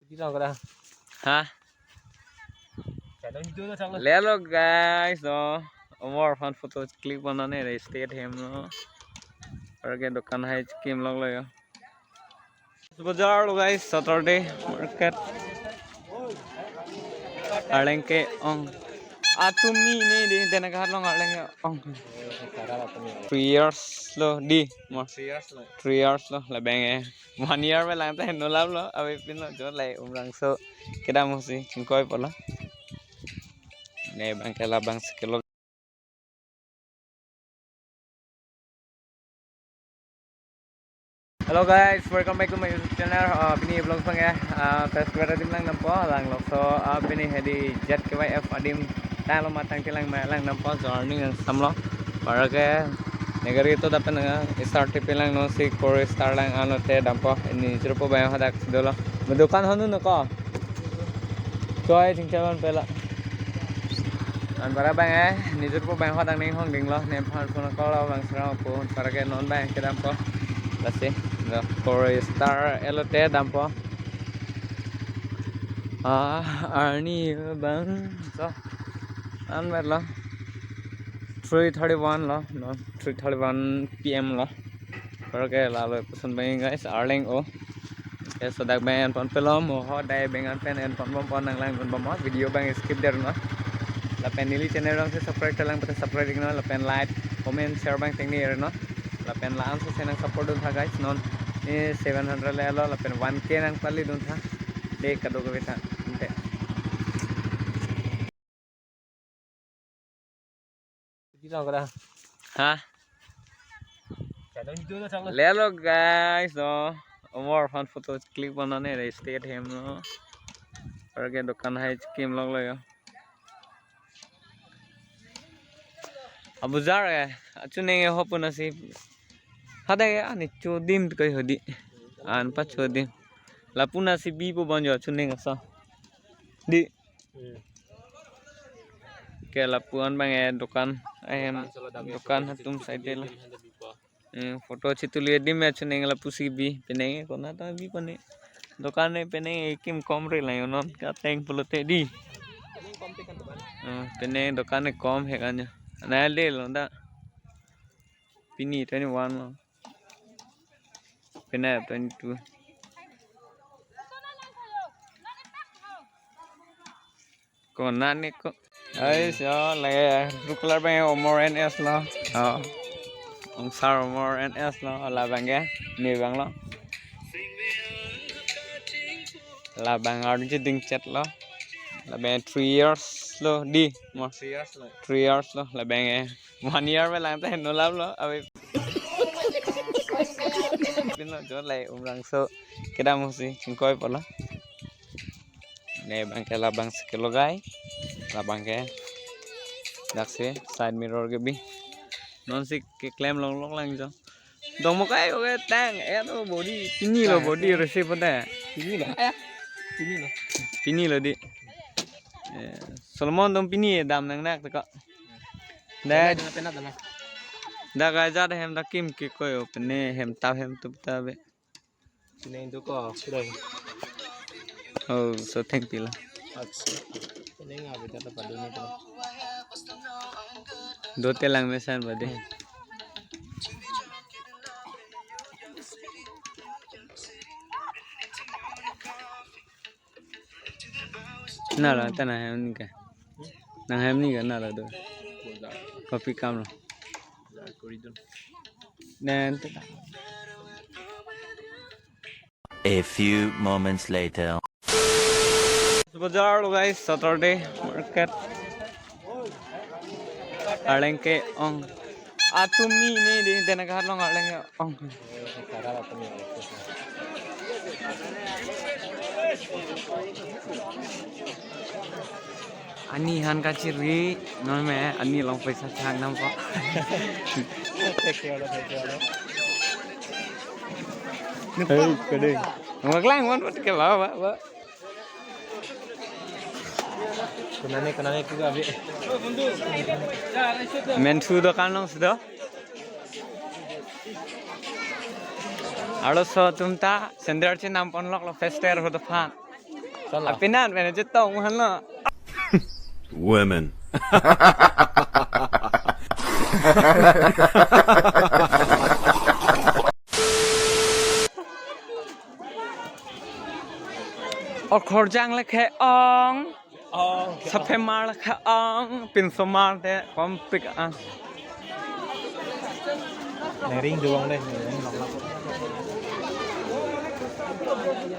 Hah? ले लो guys तो और फन फोटो क्लिक बनाने रे स्टेट हम नो और के दुकान है स्कीम लग लो बाजार लो guys सैटरडे मार्केट आलें के ओंग आतुमी नहीं दे देना कहाँ लोग आलें के ओंग 3 years lo di mo 3 years lo là bang 1 year mới làm tới nó lắm lo ở bên nó chỗ lại răng sơ cái đam không gì chúng coi bỏ lo này bang cái là bang sekilo. Hello guys, welcome back to my YouTube channel. Bini vlog pang ya. Subscribe Adim lang nampo Langlokso bini hedi ZKYF Adim talo matang Kelang lang nampo journey ang samlo. Para ke negari itu dapat nga start lang no si core star lang ano te dampo ini jerupo bayo hadak dolo. Medukan honu nako. Choi tingchalon pela. An para bang ni jerupo bayo hadak ning hong ding lo nem phan phone ko lo bang sra po para ke non bang ke dampo. Lasi core star elote dampo arni bang so an merlo 3:31 lo no 3:31 PM lo porque la lo pusun bang guys arling o ke so dak bang pon pelom mo ho dai bang an pen en pon pon nang lang pon bom video bang skip der no la pen nili channel rong se subscribe lang pata subscribe no la pen like comment share bang teng ni no la pen la an so se nang support dun tha guys non 700 le lo la pen 1k nang pali dun tha de kado ko beta ente hah ले लो guys तो और fun photo click बनाने रे state हम no और के दुकान है स्कीम लग लो अब बाजार है चुने हो पुना सी हदा ani chodim kai hodi an pa chodim la puna si bi po banjo chune ngasa di ke la puan bang dukan em dukan tum side la photo अच्छी तुली दी मैं चुने गला पुसी भी पेनेंगे कोना तो भी पने दुकान में पेनेंगे किम कम रे लायो न का टैंक पुलते दी पेने दुकान में कम है कान्या ना ले लोंदा पिनी 21 लो पेने 22 कोना ने को ऐसे लगे ब्लू कलर में ओमोर NS low ông sao more ns nó là bằng cái nhiều bằng đó là bằng ở trên đỉnh chất đó là bằng 3 years lo đi mà 3 years lo là bằng 1 year mới làm tới nó lắm đó ở bên nó chỗ lại răng sơ cái đam không gì chúng coi vào đó này bằng cái là bằng sekilo guys là bằng cái đặc sĩ side mirror cái bi non si cái claim long long lang cho dong một cái tang nó body pini lo body receive pada pini lo di Solomon dong pini dam nang nak tak dah dah gaja dah hem dakim ke koyo pene hem tau hem tu ta be sini tu ko sudah oh so thank you lah ini ngabe kata pada ni tu दो तेलंग में सन बदे ना ला तना है उनका ना है नहीं करना ला दो कॉफी काम लो A few moments later. बाजार लो गाइस सैटरडे मार्केट आलें के ओंग आतुमी नहीं दे देना कहाँ लोग आलें के ओंग ani han ka ciri non me ani long पैसा छांग नाम को kede ngaklang mon ke bawa kenane juga abi men su dokan long sudah alo so tumta sendar che nam pon lok lo fester ho do fan Pinan mana jetong mana? Women. Or korjang le ke ong. Sapemar le ke ong. Pinsomar de kompik ang. Ring doang deh.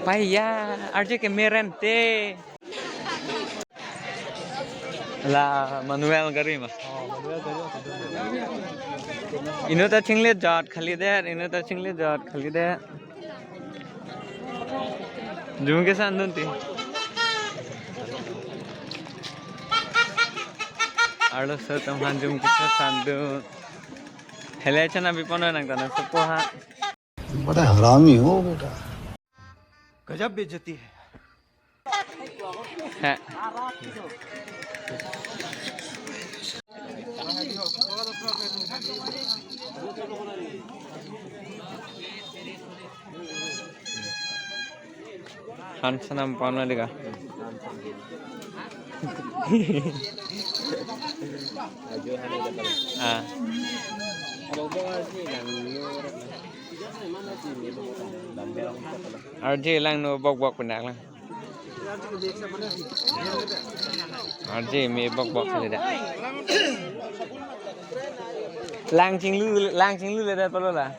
Paya, arje ke merente. La Manuel Garima. Ino ta chingle jot khali de, ino ta chingle jot khali de. Jum ke san dunti. Arlo so tamhan jum ke san dun. Hele chana bipono nang tana supoha. बड़ा हरामी हो बेटा गजब बेइज्जती है Ha. Hansanam pauna diga. Ah. RJ lang no bok penak lang. RJ me bok kali dah. Lang ching lu le dah perlu lah.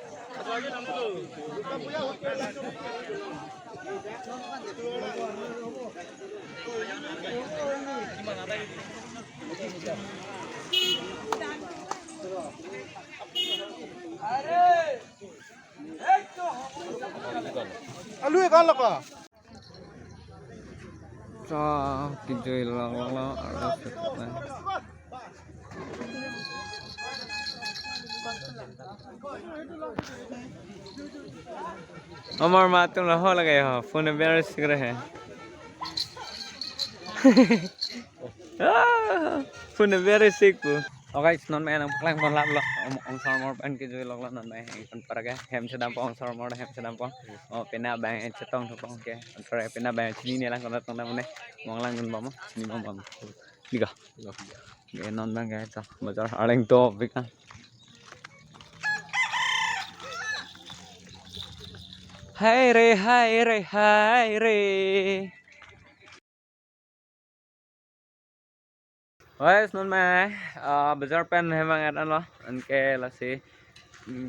Alu ya kan apa? So, kijui lang arah setan. Amar matum lah ho lagay ho. Phone embarrass कर रहे हैं. Phone embarrass को. Okay, non mai nang lang pon lap lo. Ong sar mor pan kijui lang non mai pan paraga. Hem sedam pon sar mor hem sedam pon. Oh pena bang cetong tu pon ke. Antara pena bang sini ni lang kon tong na mone. Mong lang kon bom. Sini bom bom. Diga. Ge non bang ga ta. Bazar aleng to bika. Hai re. Wes non mai bazar pen hemang at ano anke lasi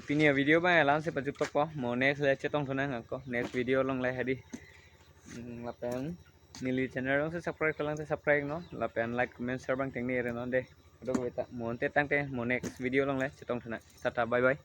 pinia video bang elang se pajuk ko mo next le chetong thona ngako next video long le hadi lapen nili channel long se subscribe kalang se subscribe no lapen like comment share bang tengni re no de do ko ta mo te tang te mo next video long le chetong thona tata bye bye